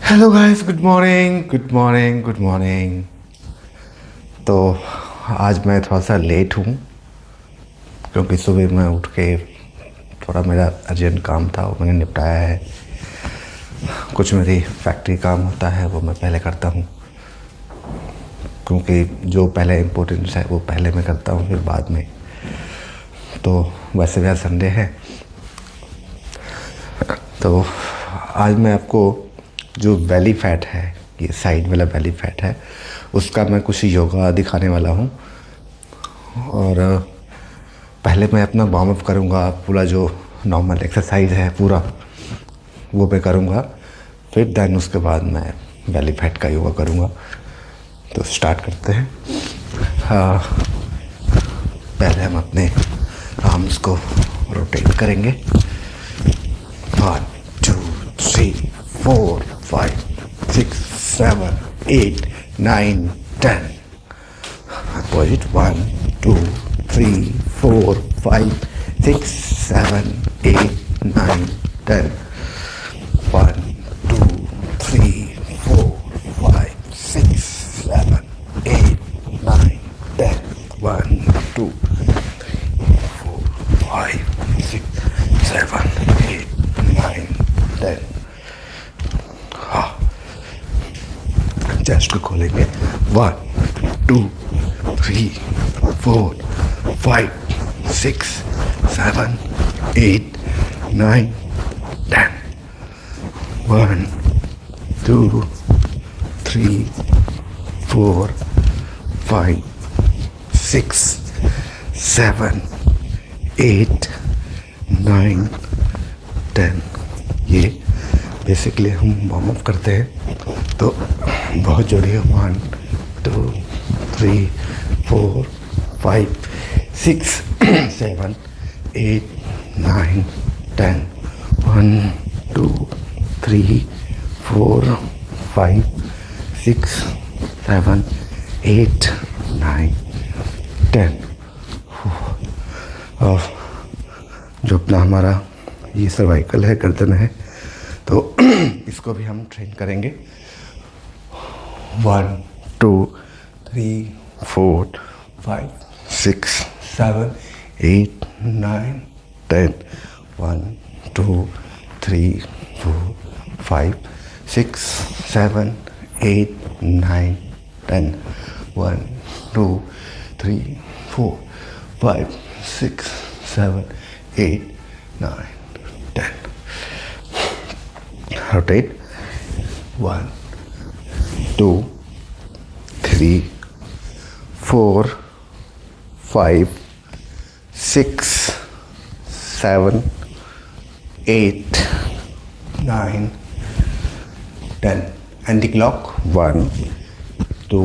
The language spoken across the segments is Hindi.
Hello guys, good morning good morning good morning. तो आज मैं थोड़ा सा लेट हूँ क्योंकि सुबह मैं उठ के थोड़ा मेरा अर्जेंट काम था वो मैंने निपटाया है। कुछ मेरी फैक्ट्री काम होता है वो मैं पहले करता हूँ क्योंकि जो पहले इम्पोर्टेंट है वो पहले मैं करता हूँ फिर बाद में। तो वैसे भी आज संडे है तो आज मैं आपको जो बेली फैट है, ये साइड वाला बेली फैट है, उसका मैं कुछ योगा दिखाने वाला हूँ। और पहले मैं अपना वार्म अप करूँगा, पूरा जो नॉर्मल एक्सरसाइज है पूरा वो मैं करूँगा, फिर देन उसके बाद मैं बेली फैट का योगा करूँगा। तो स्टार्ट करते हैं। पहले हम अपने आर्म्स को रोटेट करेंगे। 1 2 3 4 5 6 7 8 9 10। Opposite 1 2 3 4 5 6 7 8 9 10। 1 2 3 4 5 6 7 8 9 10। 1 2 4 5 6 7 8 9 10। चेस्ट को खोलेंगे। 1 2 3 4 5 6 7 8 9 10। 1 2 3 4 5 6 7 8 9 10। ये बेसिकली हम वार्म अप करते हैं तो बहुत जरूरी है। 1 2 3 4 5 6 7 8 9 10। 1 2 3 4 5 6 7 8 9 10। और जो अपना हमारा ये सर्वाइकल है, गर्दन है, तो इसको भी हम ट्रेन करेंगे। 1 2 3 4 5 6 7 8 9 10। 1 2 3 4 5 6 7 8 9 10। 1 2 3 4 5 6 7 8 9 10। Rotate। 1 2 3 4 5 6 7 8 9 10। Anti clock 1 2।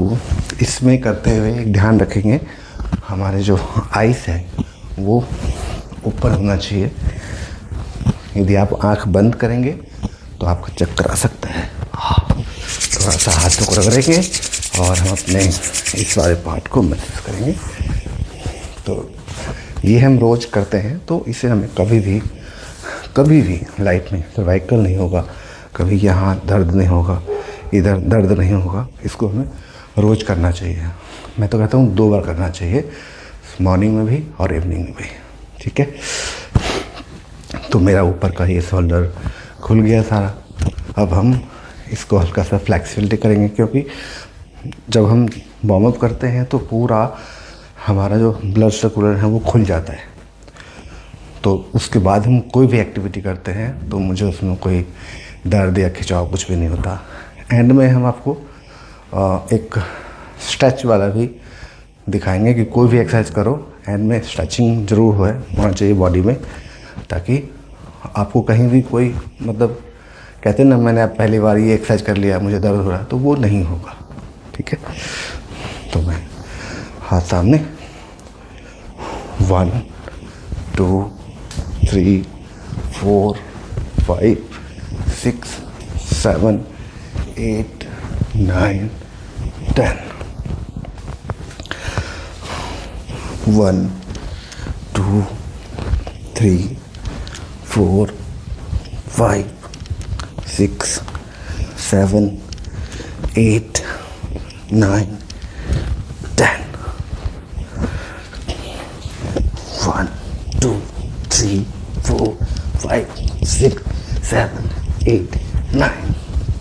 इसमें करते हुए एक ध्यान रखेंगे, हमारे जो आइस है वो ऊपर होना चाहिए। यदि आप आंख बंद करेंगे तो आपका चक्कर आ सकता है। थोड़ा सा हाथों को रगड़ेंगे और हम अपने इस वाले पार्ट को महसूस करेंगे। तो ये हम रोज़ करते हैं तो इसे हमें कभी भी लाइफ में सर्वाइकल नहीं होगा, कभी यहाँ दर्द नहीं होगा, इधर दर्द नहीं होगा। इसको हमें रोज़ करना चाहिए। मैं तो कहता हूँ 2 बार करना चाहिए, मॉर्निंग में भी और इवनिंग में भी। ठीक है। तो मेरा ऊपर का ये शोल्डर खुल गया सारा। अब हम इसको हल्का सा फ्लेक्सिबिलिटी करेंगे क्योंकि जब हम वार्म अप करते हैं तो पूरा हमारा जो ब्लड सर्कुलर है वो खुल जाता है। तो उसके बाद हम कोई भी एक्टिविटी करते हैं तो मुझे उसमें कोई दर्द या खिंचाव कुछ भी नहीं होता। एंड में हम आपको एक स्ट्रेच वाला भी दिखाएंगे कि कोई भी एक्सरसाइज करो एंड में स्ट्रेचिंग ज़रूर होना चाहिए बॉडी में, ताकि आपको कहीं भी कोई मतलब कहते हैं ना, मैंने अब पहली बार ये एक्सरसाइज कर लिया मुझे दर्द हो रहा है, तो वो नहीं होगा। ठीक है। तो मैं हाथ सामने। 1 2 3 4 5 6 7 8 9 10। 1 2 3 4 5 6 7, 8, 9, 10. 1, 2, 3, 4, 5, 6, 7, 8, 9,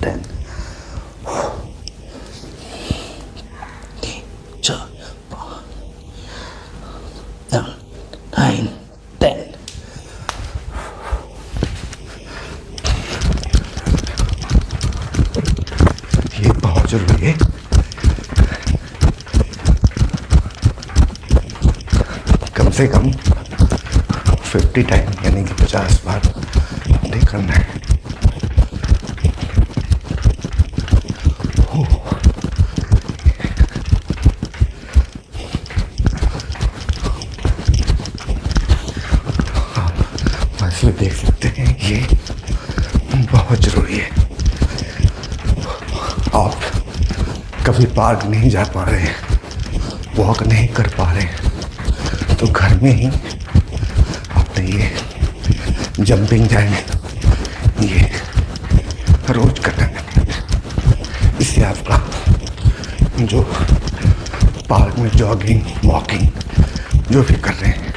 10. 4, 5, 9, 10. ये बहुत जरूरी है। कम से कम 50 टाइम यानी कि 50 बार ये करना है। वैसे देख सकते हैं ये बहुत जरूरी है। आप कभी पार्क नहीं जा पा रहे हैं, वॉक नहीं कर पा रहे हैं, तो घर में ही आपने ये जंपिंग जैक ये रोज करना है। इससे आपका जो पार्क में जॉगिंग वॉकिंग जो भी कर रहे हैं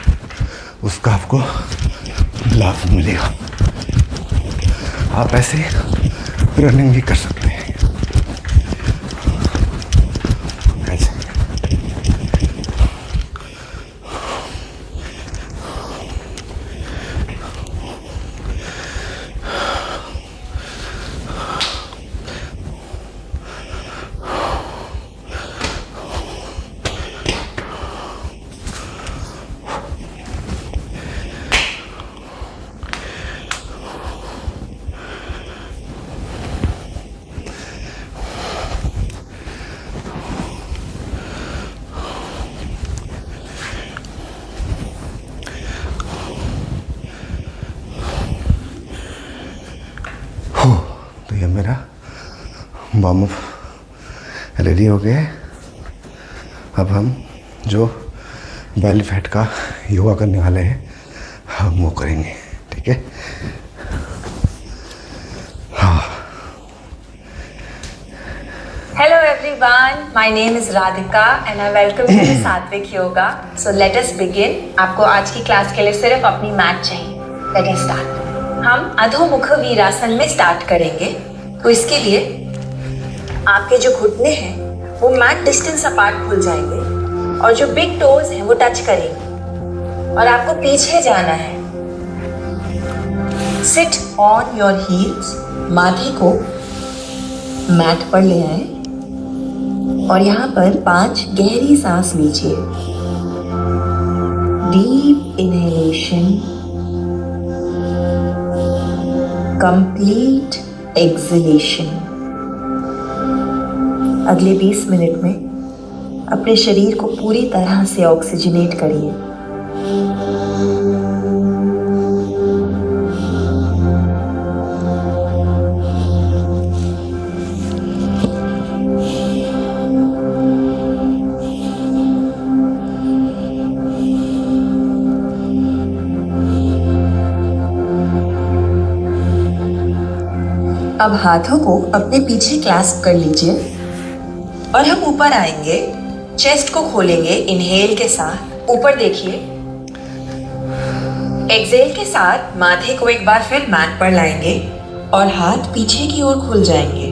उसका आपको लाभ मिलेगा। आप ऐसे रनिंग भी कर सकते हैं। ऐसे तो ये मेरा वार्म अप रेडी हो गया है। अब हम जो बेली फैट का योगा करने वाले हैं हम वो करेंगे, ठीक है। हाँ। Hello everyone, my name is Radhika and I welcome you to Satvik Yoga. So let us begin. आपको आज की क्लास के लिए सिर्फ अपनी मैट चाहिए। Let us start. हम अधोमुख वीरासन में स्टार्ट करेंगे। तो इसके लिए आपके जो घुटने हैं वो मैट डिस्टेंस अपार्ट खुल जाएंगे और जो बिग टोज हैं वो टच करेंगे और आपको पीछे जाना है। सिट ऑन योर हील्स, माथे को मैट पर ले आए और यहाँ पर 5 गहरी सांस लीजिए। Deep inhalation, complete exhalation. अगले 20 मिनट में अपने शरीर को पूरी तरह से ऑक्सीजनेट करिए। अब हाथों को अपने पीछे क्लैस्प कर लीजिए और हम ऊपर आएंगे। चेस्ट को खोलेंगे इनहेल के साथ, ऊपर देखिए। एक्सहेल के साथ माथे को एक बार फिर मैट पर लाएंगे और हाथ पीछे की ओर खुल जाएंगे।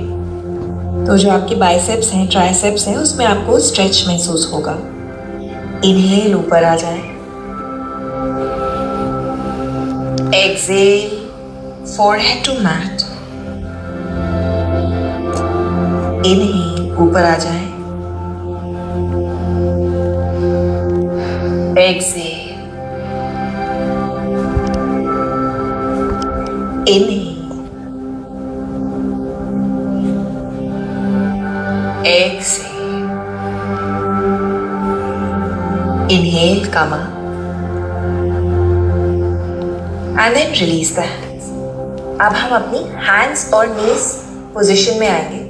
तो जो आपके बाइसेप्स हैं, ट्राइसेप्स हैं, उसमें आपको स्ट्रेच महसूस होगा। इनहेल, ऊपर आ जाए। Exhale, forehead to mat. Inhale, ऊपर आ जाए। Exhale, inhale, exhale, inhale, come up and then release the hands. अब हम अपनी हैंड्स और नीज पोजीशन में आएंगे।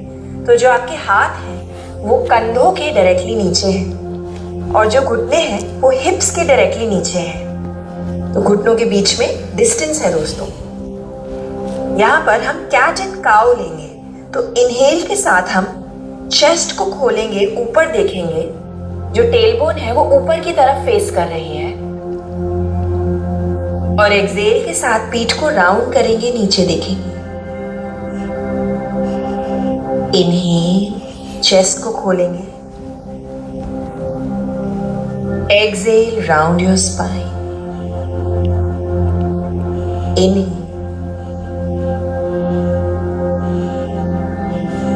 तो जो आपके हाथ हैं वो कंधों के डायरेक्टली नीचे हैं और जो घुटने हैं वो हिप्स के डायरेक्टली नीचे हैं। तो घुटनों के बीच में डिस्टेंस है दोस्तों। यहाँ पर हम कैट एंड काउ लेंगे। तो इनहेल के साथ हम चेस्ट को खोलेंगे, ऊपर देखेंगे, जो टेलबोन है वो ऊपर की तरफ फेस कर रही है। और एक्सहेल के साथ पीठ को राउंड करेंगे, नीचे देखेंगे। इनहेल, चेस्ट को खोलेंगे। Exhale, round your spine. Inhale,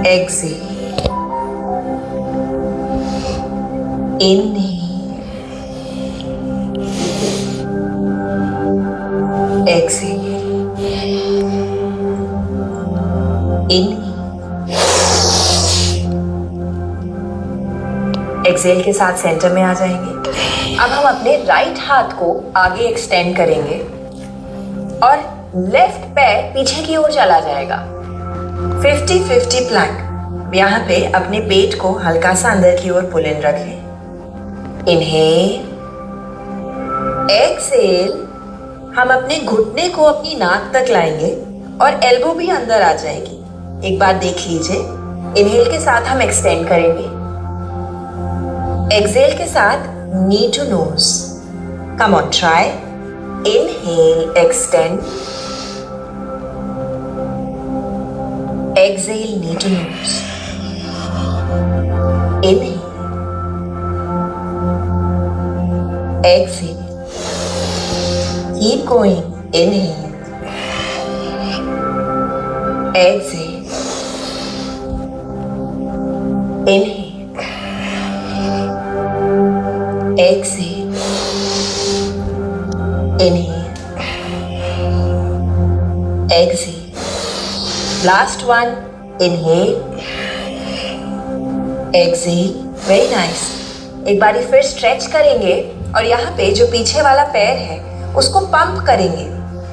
exhale, inhale, exhale, inhale, exhale के साथ सेंटर में आ जाएंगे। अब हम अपने राइट हाथ को आगे एक्सटेंड करेंगे और लेफ्ट पैर पीछे की ओर चला जाएगा। 50-50 प्लैंक। यहाँ पे अपने पेट को हल्का सा अंदर की ओर पुल इन रखें। इनहेल, एक्सहेल, हम अपने घुटने को अपनी नाक तक लाएंगे और एल्बो भी अंदर आ जाएगी। एक बार देख लीजिए। इनहेल के साथ हम एक्सटेंड करेंगे। एक्सहेल के साथ knee to nose. Come on, try. Inhale, extend. Exhale, knee to nose. Inhale. Exhale. Keep going. Inhale. Exhale. Inhale. Exhale. Inhale. Exhale. Last one. Inhale, exhale. Very nice. एक बारी फिर स्ट्रेच करेंगे और यहाँ पे जो पीछे वाला पैर है उसको पंप करेंगे।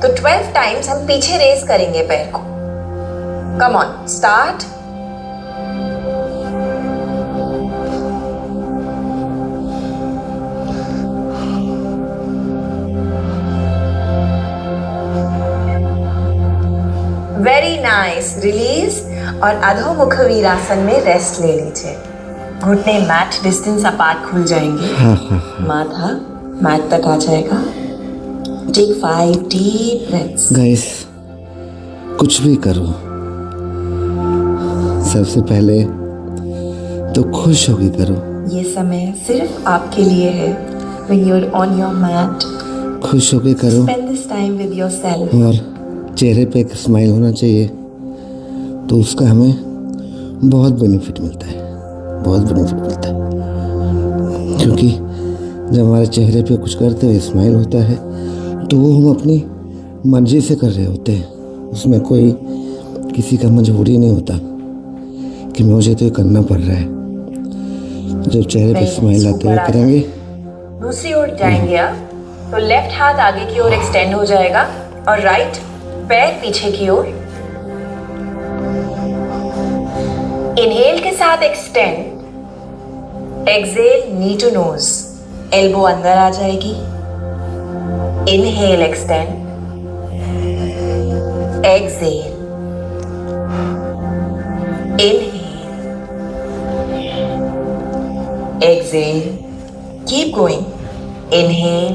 तो 12 टाइम्स हम पीछे रेस करेंगे पैर को। Come on, start. Very nice. Release और अधोमुख वीरासन में रेस्ट ले लीजिए। घुटने मैट डिस्टेंस अपार्ट खुल जाएंगे। माथा मैट तक आ जाएगा। Take 5 deep breaths. गाइस, कुछ भी करो, सबसे पहले तो खुश होके करो। ये समय सिर्फ आपके लिए है। When you're on your mat, खुश होके करो spend this time with yourself. और चेहरे पे एक स्माइल होना चाहिए, तो उसका हमें बहुत बेनिफिट मिलता है, बहुत बेनिफिट मिलता है। क्योंकि जब हमारे चेहरे पे कुछ करते हुए स्माइल होता है तो वो हम अपनी मर्जी से कर रहे होते हैं। उसमें कोई किसी का मजबूरी नहीं होता कि मुझे तो ये करना पड़ रहा है। जब चेहरे पे स्माइल आते हुए करेंगे। दूसरी ओर जाएंगे आप, तो लेफ्ट हाथ आगे की ओर एक्सटेंड हो जाएगा और राइट पैर पीछे की ओर। इनहेल के साथ extend. Exhale, knee to nose. Elbow अंदर आ जाएगी। Inhale, extend. Exhale, inhale, exhale. Keep going. Inhale,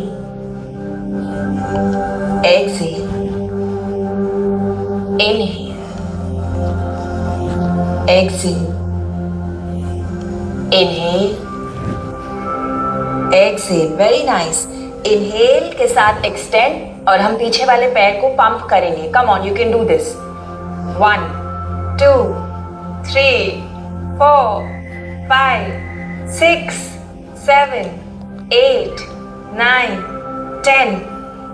exhale, inhale, exhale, inhale, exhale. Very nice. Inhale के साथ extend और हम पीछे वाले पैर को पंप करेंगे। Come on, you can do this. 1, 2, 3, 4, 5, 6, 7, 8, 9, 10,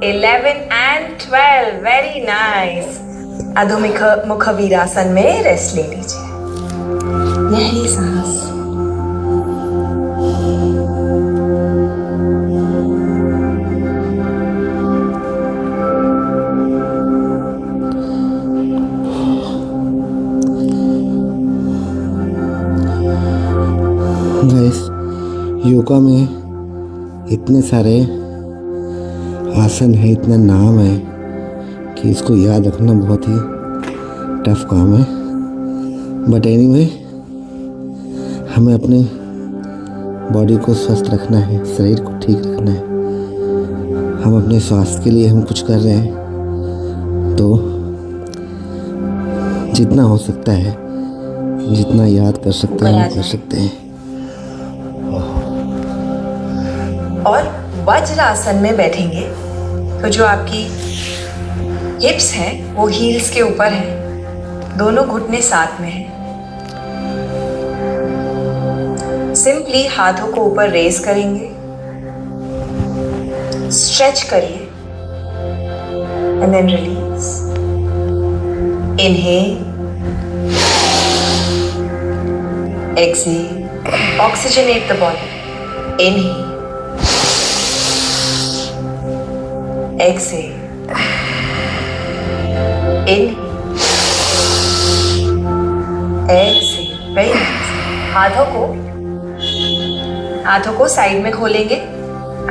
11 and 12. Very nice. अधोमुख वीरासन में रेस्ट ले लीजिए। गहरी सांस। गाइस, योगा में इतने सारे आसन है, इतना नाम है कि इसको याद रखना बहुत ही टफ काम है। बट एनीवे, हमें अपने बॉडी को स्वस्थ रखना है, शरीर को ठीक रखना है। हम अपने स्वास्थ्य के लिए हम कुछ कर रहे हैं, तो जितना हो सकता है, जितना याद कर सकते हैं, कर सकते हैं। और वज्रासन में बैठेंगे तो जो आपकी हिप्स हैं वो हील्स के ऊपर हैं, दोनों घुटने साथ में हैं। सिंपली हाथों को ऊपर रेज करेंगे, स्ट्रेच करिए and then release. Inhale, exhale, oxygenate the body. Inhale, exhale, inhale, exhale. Very nice. हाथों को साइड में खोलेंगे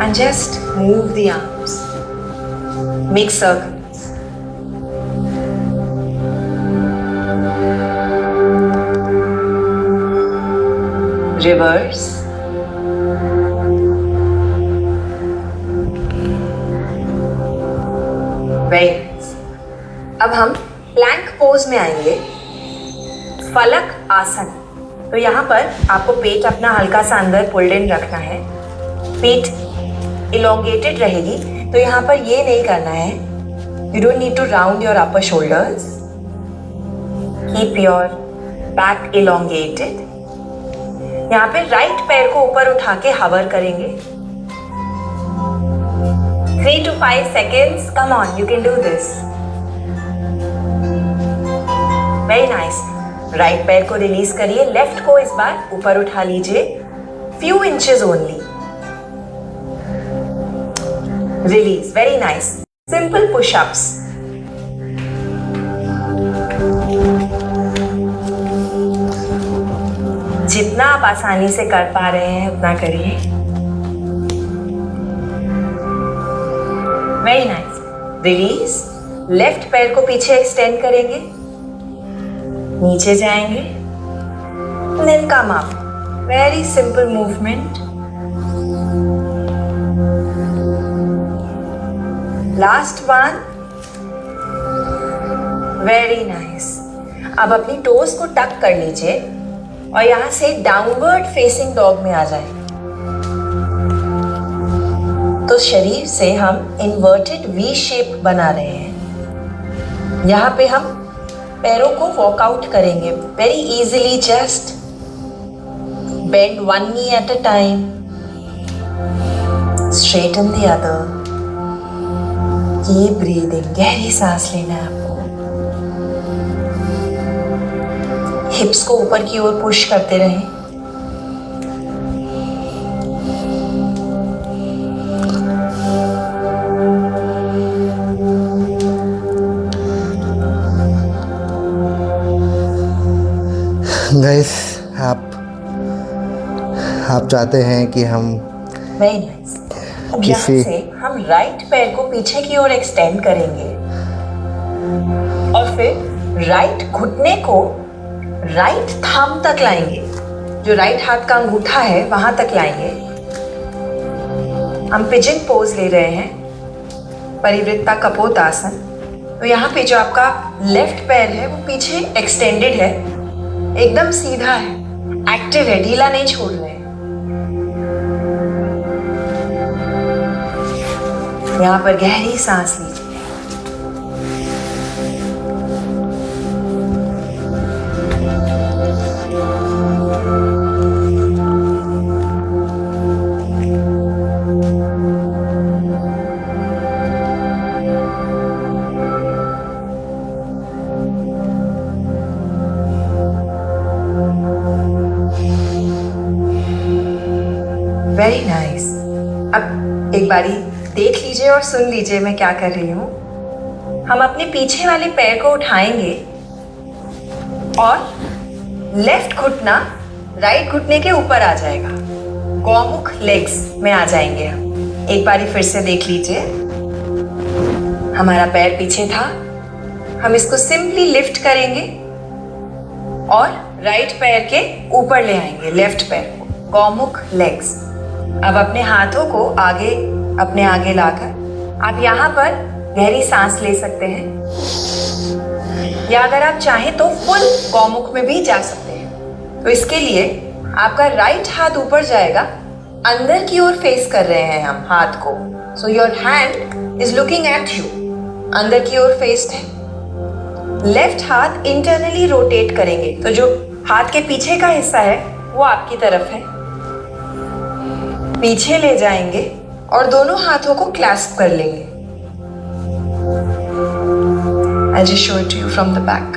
and just move the arms. Make circles. Reverse. Very nice. अब हम प्लैंक पोज में आएंगे, फलक आसन। तो यहाँ पर आपको पेट अपना हल्का सा अंदर पुल्ड इन रखना है, पेट इलोंगेटेड रहेगी। तो यहाँ पर ये नहीं करना है, you don't need to round your upper shoulders, keep your back elongated. यहाँ पे राइट पैर को ऊपर उठा के हवर करेंगे 3 to 5 seconds. Come on, you can do this. Very nice. Right पैर को रिलीज करिए, लेफ्ट को इस बार ऊपर उठा लीजिए, few inches only. Release. Very nice. Simple push-ups. जितना आप आसानी से कर पा रहे हैं उतना करिए। Very nice. रिलीज। लेफ्ट पैर को पीछे एक्सटेंड करेंगे, नीचे जाएंगे, then come up. Very simple movement. Last one. Very nice. अब अपनी टोज को टक कर लीजिए और यहां से डाउनवर्ड फेसिंग डॉग में आ जाए। तो शरीर से हम इन्वर्टेड वी शेप बना रहे हैं। यहाँ पे हम पैरों को वॉकआउट करेंगे very easily. Just bend one knee at a time, straighten the other. Keep breathing. गहरी सांस लेना है आपको। हिप्स को ऊपर की ओर पुश करते रहें। गाइस, आप चाहते हैं कि हम वेरी नाइस। अब यहाँ से हम राइट पैर को पीछे की ओर एक्सटेंड करेंगे और फिर राइट घुटने को राइट थंब तक लाएंगे, जो राइट हाथ का अंगूठा है वहां तक लाएंगे। हम पिजन पोज ले रहे हैं, परिवृत्ता कपोतासन। तो यहाँ पे जो आपका लेफ्ट पैर है वो पीछे एक्सटेंडेड है, एकदम सीधा है, एक्टिव है, ढीला नहीं छोड़ रहे हैं। यहाँ पर गहरी सांस लीजिए। Very nice. अब एक बारी देख लीजिए और सुन लीजिए मैं क्या कर रही हूँ। हम अपने पीछे वाले पैर को उठाएंगे और लेफ्ट घुटना राइट घुटने के ऊपर आ जाएगा, गौमुख लेग्स में आ जाएंगे हम। एक बारी फिर से देख लीजिए। हमारा पैर पीछे था, हम इसको सिंपली लिफ्ट करेंगे और राइट पैर के ऊपर ले आएंगे, लेफ्ट पैर को, गौमुख लेग्स। अब अपने हाथों को आगे, अपने आगे लाकर आप यहाँ पर गहरी सांस ले सकते हैं, या अगर आप चाहें तो फुल गौमुख में भी जा सकते हैं। तो इसके लिए आपका राइट हाथ ऊपर जाएगा, अंदर की ओर फेस कर रहे हैं हम हाथ को। So your hand is looking at you, अंदर की ओर फेस्ड है। लेफ्ट हाथ इंटरनली रोटेट करेंगे, तो जो हाथ के पीछे का हिस्सा है वो आपकी तरफ है, पीछे ले जाएंगे और दोनों हाथों को क्लैस्प कर लेंगे। I'll just show it to you from the back.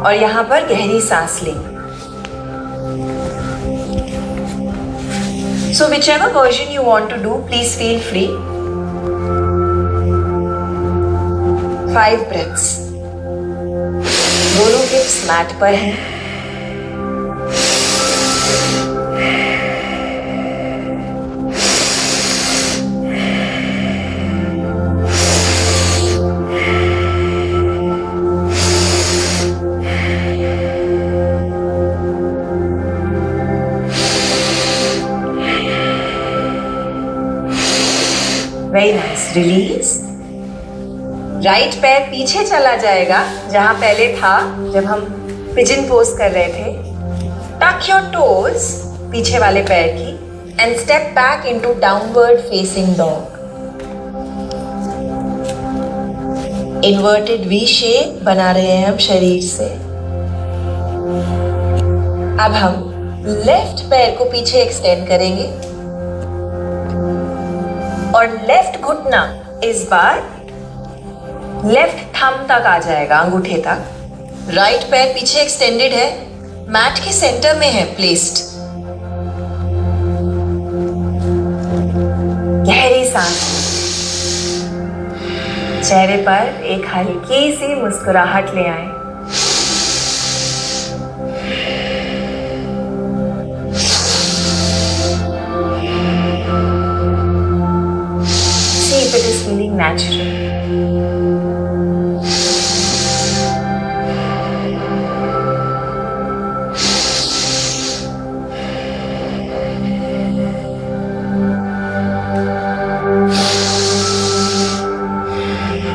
और यहां पर गहरी सांस लेंगे। So whichever version you want to do, please feel free. 5 breaths. दोनों हिप्स मैट पर हैं। Very nice, release. राइट पैर पीछे चला जाएगा जहां पहले था जब हम पिजन पोज कर रहे थे। टक योर टोज पीछे वाले पैर की and step back into downward facing dog. Inverted V shape बना रहे हैं हम शरीर से। अब हम लेफ्ट पैर को पीछे एक्सटेंड करेंगे और लेफ्ट घुटना इस बार लेफ्ट थंब तक आ जाएगा, अंगूठे तक। राइट पैर पीछे एक्सटेंडेड है, मैट के सेंटर में है प्लेस्ड। गहरी सांस, चेहरे पर एक हल्की सी मुस्कुराहट ले आए। See if it is feeling natural.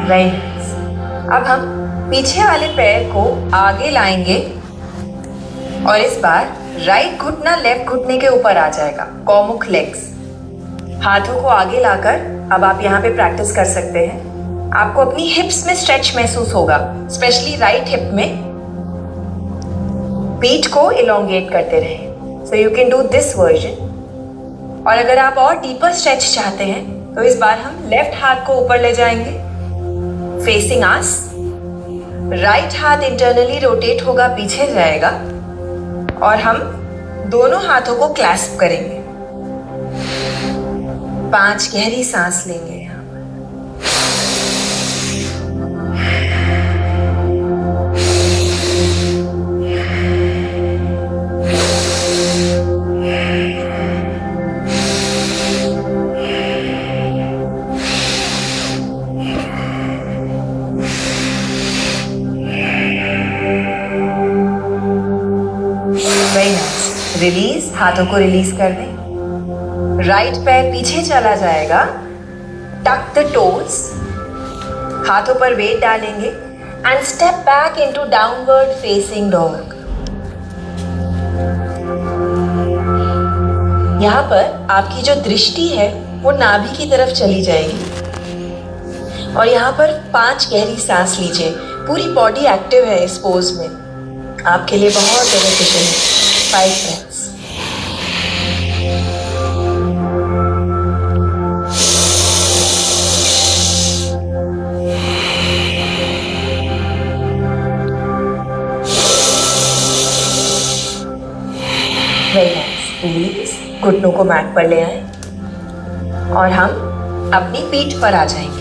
Very nice. अब हम पीछे वाले पैर को आगे लाएंगे और इस बार राइट घुटना लेफ्ट घुटने के ऊपर आ जाएगा, गौमुख लेग्स। हाथों को आगे लाकर अब आप यहाँ पे प्रैक्टिस कर सकते हैं। आपको अपनी हिप्स में स्ट्रेच महसूस होगा, स्पेशली राइट हिप में। पीठ को इलोंगेट करते रहें। So you can do this version. और अगर आप और डीपर स्ट्रेच चाहते हैं तो इस बार हम लेफ्ट हाथ को ऊपर ले जाएंगे, फेसिंग आस। राइट हाथ इंटरनली रोटेट होगा, पीछे जाएगा और हम दोनों हाथों को क्लैस्प करेंगे। 5 गहरी सांस लेंगे यहाँ पर। Very nice, release. हाथों को रिलीज कर दें। राइट पैर पीछे चला जाएगा, टक द टोज। हाथों पर वेट डालेंगे and step back into downward facing dog. यहाँ पर आपकी जो दृष्टि है वो नाभि की तरफ चली जाएगी और यहाँ पर 5 गहरी सांस लीजिए। पूरी बॉडी एक्टिव है इस पोज में, आपके लिए बहुत बेनिफिशियल है। 5 ब्रेथ्स। Very nice, release. घुटनों को मैट पर ले आए और हम अपनी पीठ पर आ जाएंगे।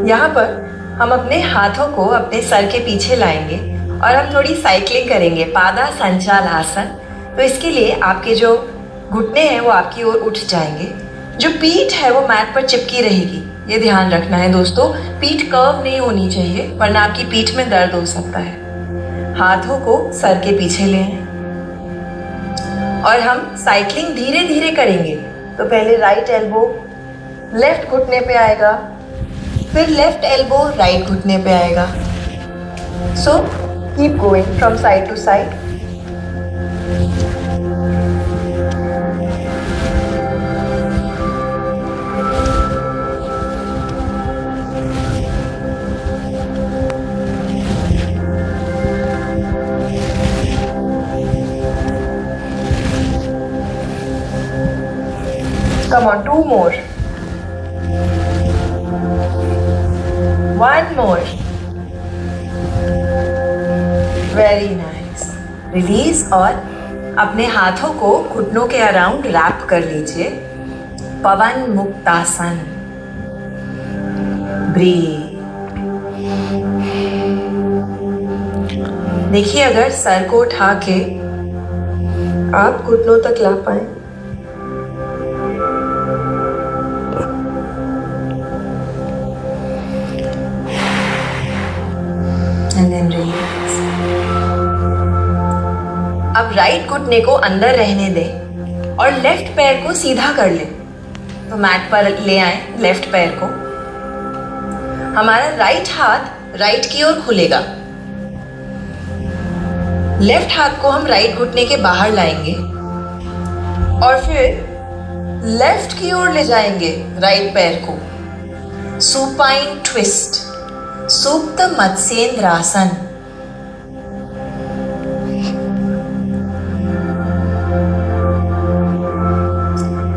यहाँ पर हम अपने हाथों को अपने सर के पीछे लाएंगे और हम थोड़ी साइकिलिंग करेंगे, पादा संचालासन। तो इसके लिए आपके जो घुटने हैं वो आपकी ओर उठ जाएंगे, जो पीठ है वो मैट पर चिपकी रहेगी। ये ध्यान रखना है दोस्तों, पीठ कर्व नहीं होनी चाहिए वरना आपकी पीठ में दर्द हो सकता है। हाथों को सर के पीछे ले आए और हम साइकिलिंग धीरे धीरे करेंगे। तो पहले राइट एल्बो लेफ्ट घुटने पे आएगा, फिर लेफ्ट एल्बो राइट घुटने पे आएगा। So keep going from side to side. Come on, 2 more. 1 more. Very nice. Release और अपने हाथों को घुटनों के अराउंड रैप कर लीजिए। पवन मुक्तासन। ब्रीथ। देखिए अगर सर को उठा के आप घुटनों तक ला पाए। अब राइट घुटने को अंदर रहने दें और लेफ्ट पैर को सीधा कर लें। तो मैट पर ले आए लेफ्ट पैर को। हमारा राइट हाथ राइट की ओर खुलेगा। लेफ्ट हाथ को हम राइट घुटने के बाहर लाएंगे और फिर लेफ्ट की ओर ले जाएंगे राइट पैर को। सुपाइन ट्विस्ट, सुप्त मत्स्येंद्रासन।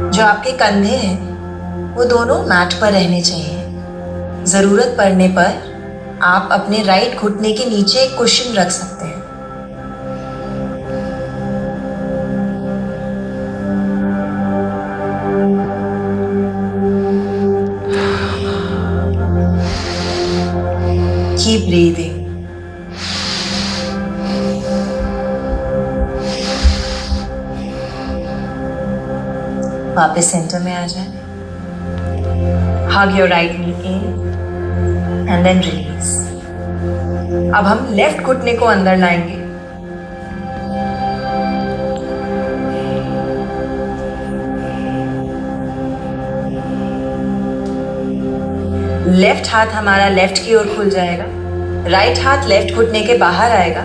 जो आपके कंधे हैं वो दोनों मैट पर रहने चाहिए। जरूरत पड़ने पर आप अपने राइट घुटने के नीचे एक कुशन रख सकते हैं। Keep breathing. वापस सेंटर में आ जाए। Hug your right knee in and then release. अब हम लेफ्ट घुटने को अंदर लाएंगे। लेफ्ट हाथ हमारा लेफ्ट की ओर खुल जाएगा, राइट हाथ लेफ्ट घुटने के बाहर आएगा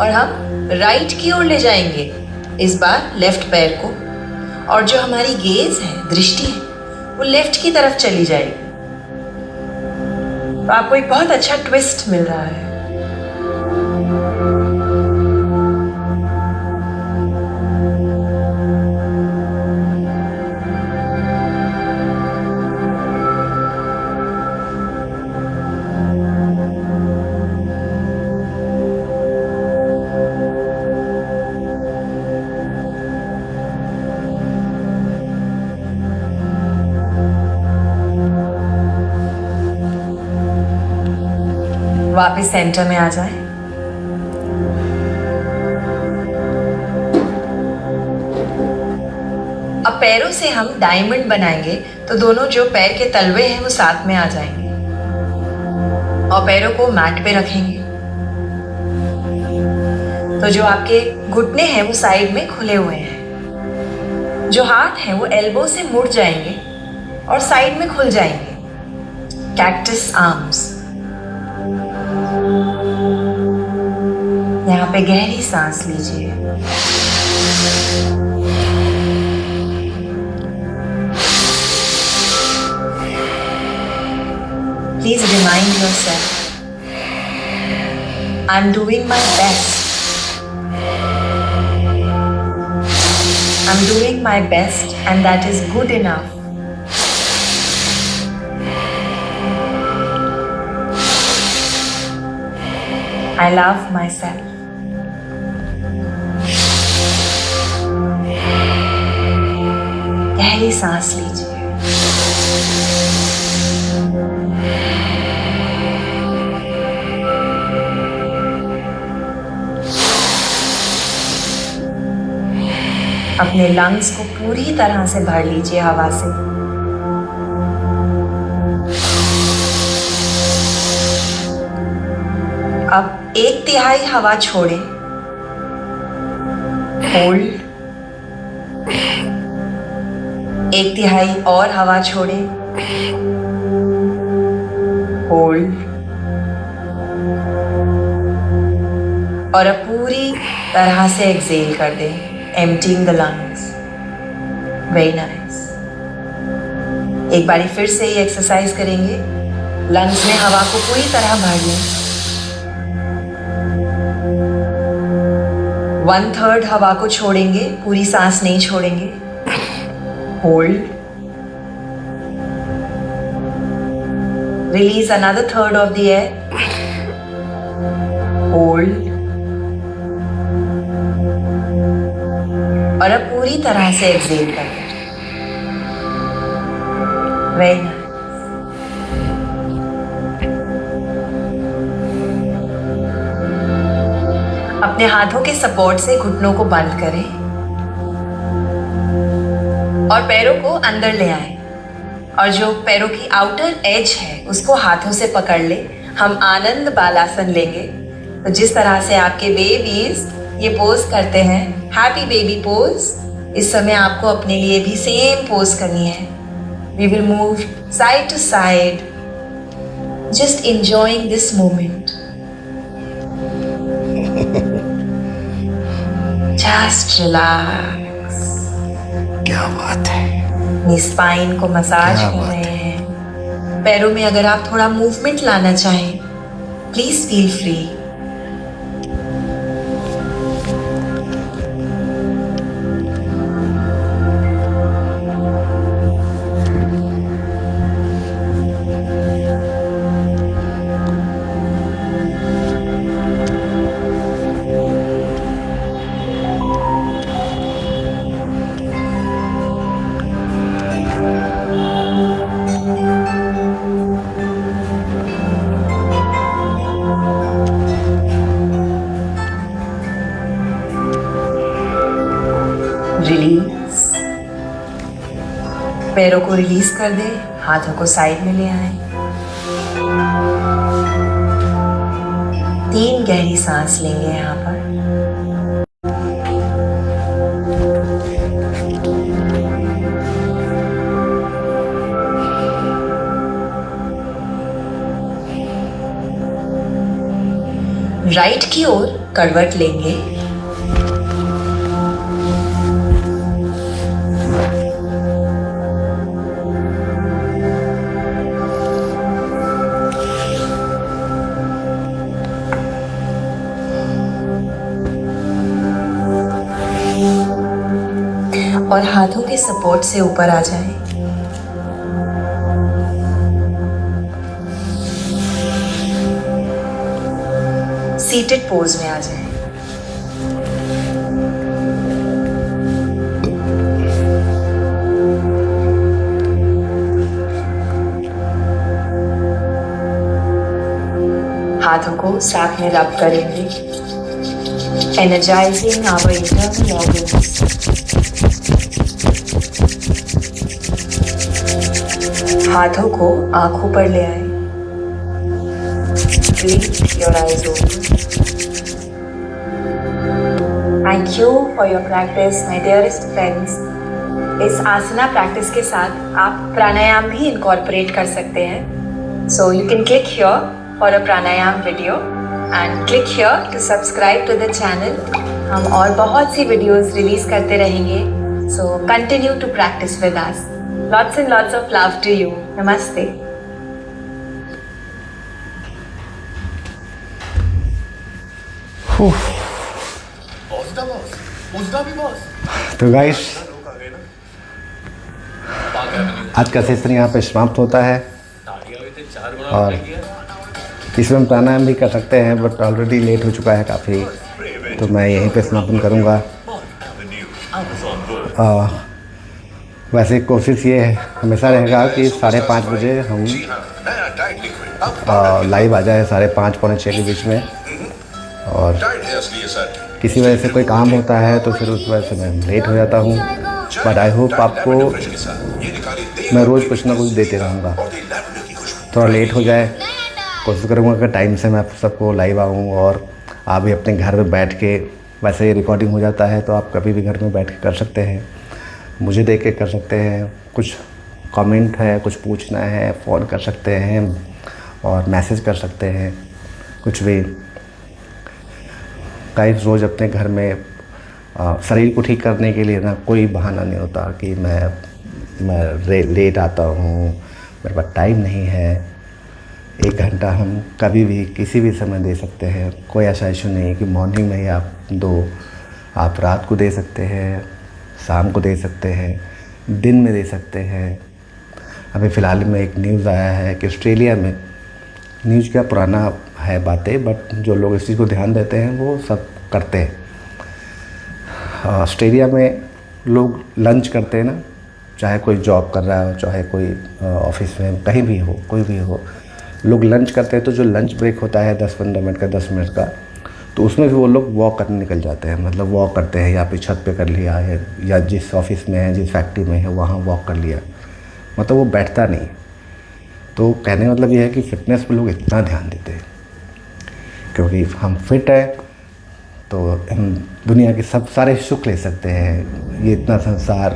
और हम राइट की ओर ले जाएंगे इस बार लेफ्ट पैर को। और जो हमारी गेज है, दृष्टि है, वो लेफ्ट की तरफ चली जाएगी। तो आपको एक बहुत अच्छा ट्विस्ट मिल रहा है। वापस सेंटर में आ जाए। अब पैरों से हम डायमंड बनाएंगे, तो दोनों जो पैर के तलवे हैं वो साथ में आ जाएंगे और पैरों को मैट पे रखेंगे। तो जो आपके घुटने हैं वो साइड में खुले हुए हैं। जो हाथ हैं वो एल्बो से मुड़ जाएंगे और साइड में खुल जाएंगे। Cactus arms. यहाँ पे गहरी सांस लीजिए। Please remind yourself, I'm doing my best. I'm doing my best and that is good enough. I love myself. गहरी सांस लीजिए। अपने लंग्स को पूरी तरह से भर लीजिए हवा से। अब 1/3 हवा छोड़ें, होल्ड, 1/3 और हवा छोड़ें, होल्ड, और अब पूरी तरह से एक्सेल कर दें, emptying the lungs. Very nice. एक बारी फिर से ये एक्सरसाइज करेंगे। लंग्स में हवा को पूरी तरह भर लें। 1/3 हवा को छोड़ेंगे, पूरी सांस नहीं छोड़ेंगे, hold, release another 1/3 of the air, hold, और अब पूरी तरह से एक्सेल करें। Very nice. अपने हाथों के सपोर्ट से घुटनों को बंद करें और पैरों को अंदर ले आए, और जो पैरों की आउटर एज है उसको हाथों से पकड़ ले। हम आनंद बालासन लेंगे। तो जिस तरह से आपके बेबीज ये पोज करते हैं, हैप्पी बेबी पोज, इस समय आपको अपने लिए भी सेम पोज करनी है। We will move side to side, just enjoying this moment. Just relax. क्या बात है। अपनी स्पाइन को मसाज कर रहे हैं। पैरों में अगर आप थोड़ा मूवमेंट लाना चाहें, प्लीज फील फ्री। रिलीज। पैरों को रिलीज कर दे, हाथों को साइड में ले आए। 3 गहरी सांस लेंगे यहाँ पर। राइट की ओर करवट लेंगे। और हाथों के सपोर्ट से ऊपर आ जाएं। सीटेड पोज में आ जाएं। हाथों को साथ में रब करेंगे, एनर्जाइजिंग आवर इंटरनल ऑर्गन्स। हाथों को आंखों पर ले आए। Keep your eyes open. Thank you for your practice, my dearest friends. इस आसना प्रैक्टिस के साथ आप प्राणायाम भी इनकॉर्पोरेट कर सकते हैं. So you can click here for a pranayam video and click here to subscribe to the channel. हम और बहुत सी वीडियोस रिलीज करते रहेंगे. So continue to practice with us. Lots and lots of love to you. Namaste. तो गाइस, आज का सेशन यहाँ पे समाप्त होता है और इसमें प्राणायाम भी कर सकते हैं, बट ऑलरेडी लेट हो चुका है काफ़ी, तो मैं यहीं पे समापन करूँगा. वैसे कोशिश ये हमेशा रहेगा कि 5:30 बजे हम लाइव आ जाए, 5:30 पौने 6 के बीच में. और किसी वजह से कोई काम होता है तो फिर उस वजह से मैं लेट हो जाता हूँ। बट आई होप आपको मैं रोज़ कुछ ना कुछ देते रहूँगा। थोड़ा लेट हो जाए कोशिश करूँगा कि टाइम से मैं आप सबको लाइव आऊँ, और आप भी अपने घर में बैठ के, वैसे ये रिकॉर्डिंग हो जाता है तो आप कभी भी घर में बैठ के कर सकते हैं, मुझे देख के कर सकते हैं। कुछ कमेंट है, कुछ पूछना है, फ़ोन कर सकते हैं और मैसेज कर सकते हैं, कुछ भी। गाइस रोज़ अपने घर में शरीर को ठीक करने के लिए ना कोई बहाना नहीं होता कि मैं लेट आता हूँ, मेरे पास टाइम नहीं है। 1 घंटा हम कभी भी किसी भी समय दे सकते हैं, कोई ऐसा इशू नहीं है कि मॉर्निंग में ही आप दो, आप रात को दे सकते हैं, शाम को दे सकते हैं, दिन में दे सकते हैं। अभी फ़िलहाल में एक न्यूज़ आया है कि ऑस्ट्रेलिया में, न्यूज़ क्या पुराना है बातें, बट जो लोग इस चीज़ को ध्यान देते हैं वो सब करते हैं। ऑस्ट्रेलिया में लोग लंच करते हैं ना, चाहे कोई जॉब कर रहा हो, चाहे कोई ऑफिस में कहीं भी हो, कोई भी हो, लोग लंच करते हैं। तो जो लंच ब्रेक होता है 10-15 मिनट का, 10 मिनट का, तो उसमें भी वो लोग वॉक करने निकल जाते हैं। मतलब वॉक करते हैं, या फिर छत पे कर लिया, या जिस ऑफिस में है, जिस फैक्ट्री में है वहाँ वॉक कर लिया। मतलब वो बैठता नहीं। तो कहने का मतलब ये है कि फ़िटनेस पे लोग इतना ध्यान देते हैं क्योंकि हम फिट हैं तो हम दुनिया के सब सारे सुख ले सकते हैं। ये इतना संसार,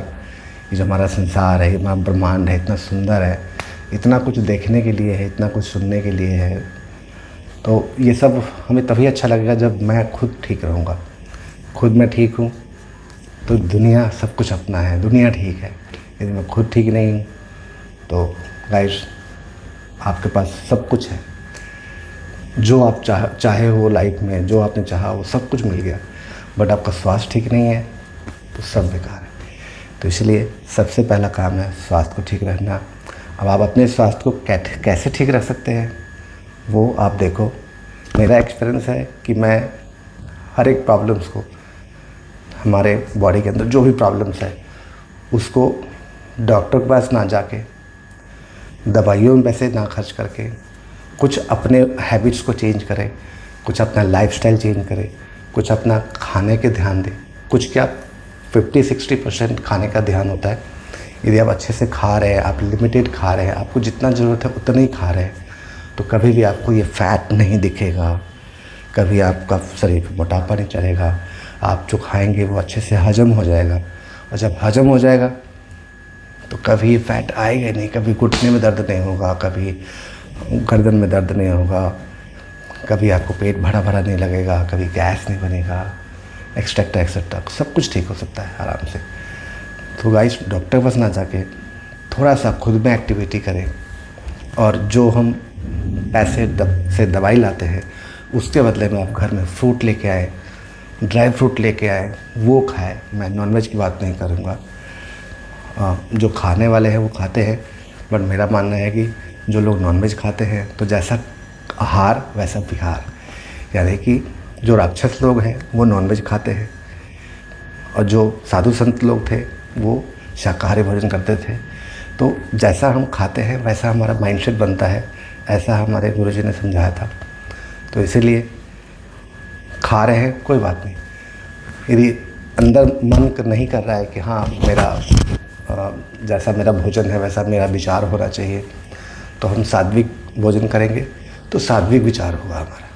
ये जो हमारा संसार है, हमारा ब्रह्मांड है, इतना सुंदर है, इतना कुछ देखने के लिए है, इतना कुछ सुनने के लिए है। तो ये सब हमें तभी अच्छा लगेगा जब मैं खुद ठीक रहूँगा। खुद मैं ठीक हूँ तो दुनिया सब कुछ अपना है, दुनिया ठीक है। यदि मैं खुद ठीक नहीं हूँ तो गाइस आपके पास सब कुछ है, जो आप चाहे हो लाइफ में, जो आपने चाहा वो सब कुछ मिल गया, बट आपका स्वास्थ्य ठीक नहीं है तो सब बेकार है। तो इसलिए सबसे पहला काम है स्वास्थ्य को ठीक रखना। अब आप अपने स्वास्थ्य को कैसे ठीक रख सकते हैं वो आप देखो। मेरा एक्सपीरियंस है कि मैं हर एक प्रॉब्लम्स को, हमारे बॉडी के अंदर जो भी प्रॉब्लम्स है उसको डॉक्टर के पास ना जाके, दवाइयों में पैसे ना खर्च करके, कुछ अपने हैबिट्स को चेंज करें, कुछ अपना लाइफस्टाइल चेंज करें, कुछ अपना खाने के ध्यान दें। कुछ क्या 50-60% खाने का ध्यान होता है। यदि आप अच्छे से खा रहे हैं, आप लिमिटेड खा रहे हैं, आपको जितना ज़रूरत है उतना ही खा रहे हैं, तो कभी भी आपको ये फैट नहीं दिखेगा, कभी आपका शरीर पर मोटापा नहीं चढ़ेगा। आप जो खाएंगे वो अच्छे से हजम हो जाएगा, और जब हजम हो जाएगा तो कभी फैट आएगा नहीं, कभी घुटने में दर्द नहीं होगा, कभी गर्दन में दर्द नहीं होगा, कभी आपको पेट भरा भरा नहीं लगेगा, कभी गैस नहीं बनेगा, एक्सेट्रा एक्सेट्रा। सब कुछ ठीक हो सकता है आराम से। तो गाइस डॉक्टर पास ना जाके थोड़ा सा खुद में एक्टिविटी करें, और जो हम पैसे से दवाई लाते हैं उसके बदले में आप घर में फ्रूट लेके आए, ड्राई फ्रूट लेके आए, वो खाएं। मैं नॉनवेज की बात नहीं करूँगा, जो खाने वाले हैं वो खाते हैं, बट मेरा मानना है कि जो लोग नॉनवेज खाते हैं तो जैसा आहार वैसा विहार, यानी कि जो राक्षस लोग हैं वो नॉनवेज खाते हैं, और जो साधु संत लोग थे वो शाकाहारी भोजन करते थे। तो जैसा हम खाते हैं वैसा हमारा माइंडसेट बनता है, ऐसा हमारे गुरुजी ने समझाया था। तो इसीलिए खा रहे हैं कोई बात नहीं। यदि अंदर मन नहीं कर रहा है कि हाँ मेरा जैसा मेरा भोजन है वैसा मेरा विचार होना चाहिए, तो हम सात्विक भोजन करेंगे तो सात्विक विचार होगा हमारा।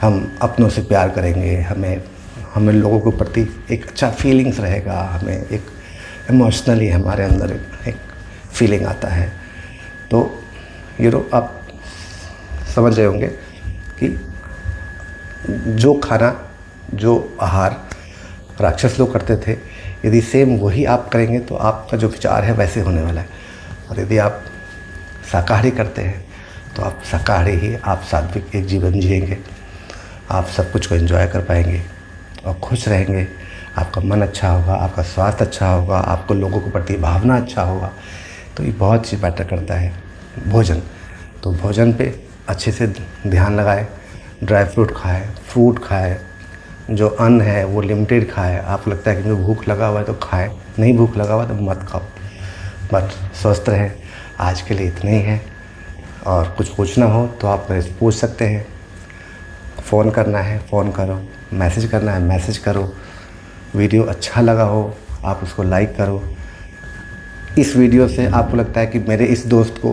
हम अपनों से प्यार करेंगे, हमें लोगों के प्रति एक अच्छा फीलिंग्स रहेगा, हमें एक इमोशनली हमारे अंदर एक फीलिंग आता है। तो आप समझ रहे होंगे कि जो खाना, जो आहार राक्षस लोग करते थे, यदि सेम वही आप करेंगे तो आपका जो विचार है वैसे होने वाला है। और यदि आप शाकाहारी करते हैं तो आप शाकाहारी ही, आप सात्विक एक जीवन जिएंगे, आप सब कुछ को एंजॉय कर पाएंगे और खुश रहेंगे। आपका मन अच्छा होगा, आपका स्वास्थ्य अच्छा होगा, आपको लोगों के प्रति भावना अच्छा होगा। तो ये बहुत चीज़ मैटर करता है भोजन। तो भोजन पे अच्छे से ध्यान लगाए, ड्राई फ्रूट खाए, जो अन्न है वो लिमिटेड खाए। आपको लगता है कि मुझे भूख लगा हुआ है तो खाए, नहीं भूख लगा हुआ तो मत खाओ, बट स्वस्थ रहे। आज के लिए इतना ही है, और कुछ पूछना हो तो आप मेरे से पूछ सकते हैं। फ़ोन करना है फ़ोन करो। मैसेज करना है मैसेज करो, वीडियो अच्छा लगा हो आप उसको लाइक करो। इस वीडियो से आपको लगता है कि मेरे इस दोस्त को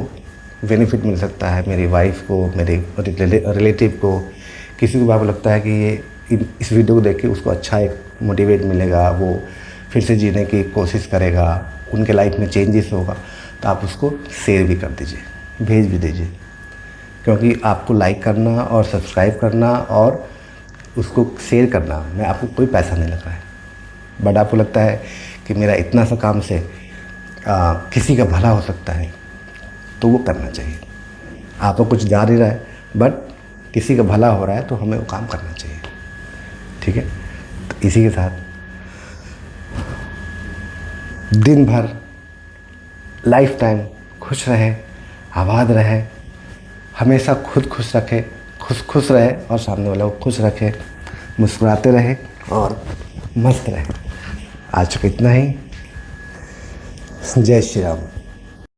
बेनिफिट मिल सकता है, मेरी वाइफ को, मेरे रिलेटिव को, किसी को आपको लगता है कि ये इस वीडियो को देख के उसको अच्छा एक मोटिवेट मिलेगा, वो फिर से जीने की कोशिश करेगा, उनके लाइफ में चेंजेस होगा, तो आप उसको शेयर भी कर दीजिए, भेज भी दीजिए। क्योंकि आपको लाइक करना और सब्सक्राइब करना और उसको शेयर करना में आपको कोई पैसा नहीं लग रहा है, बट आपको लगता है कि मेरा इतना सा काम से किसी का भला हो सकता है, तो वो करना चाहिए। आपको कुछ जा नहीं रहा है बट किसी का भला हो रहा है तो हमें वो काम करना चाहिए, ठीक है। तो इसी के साथ दिन भर लाइफ टाइम खुश रहे, आबाद रहे, हमेशा खुद खुश रखे, खुश रहे और सामने वाला को खुश रखे, मुस्कुराते रहे और मस्त रहे। आज तक इतना ही। जय श्री राम।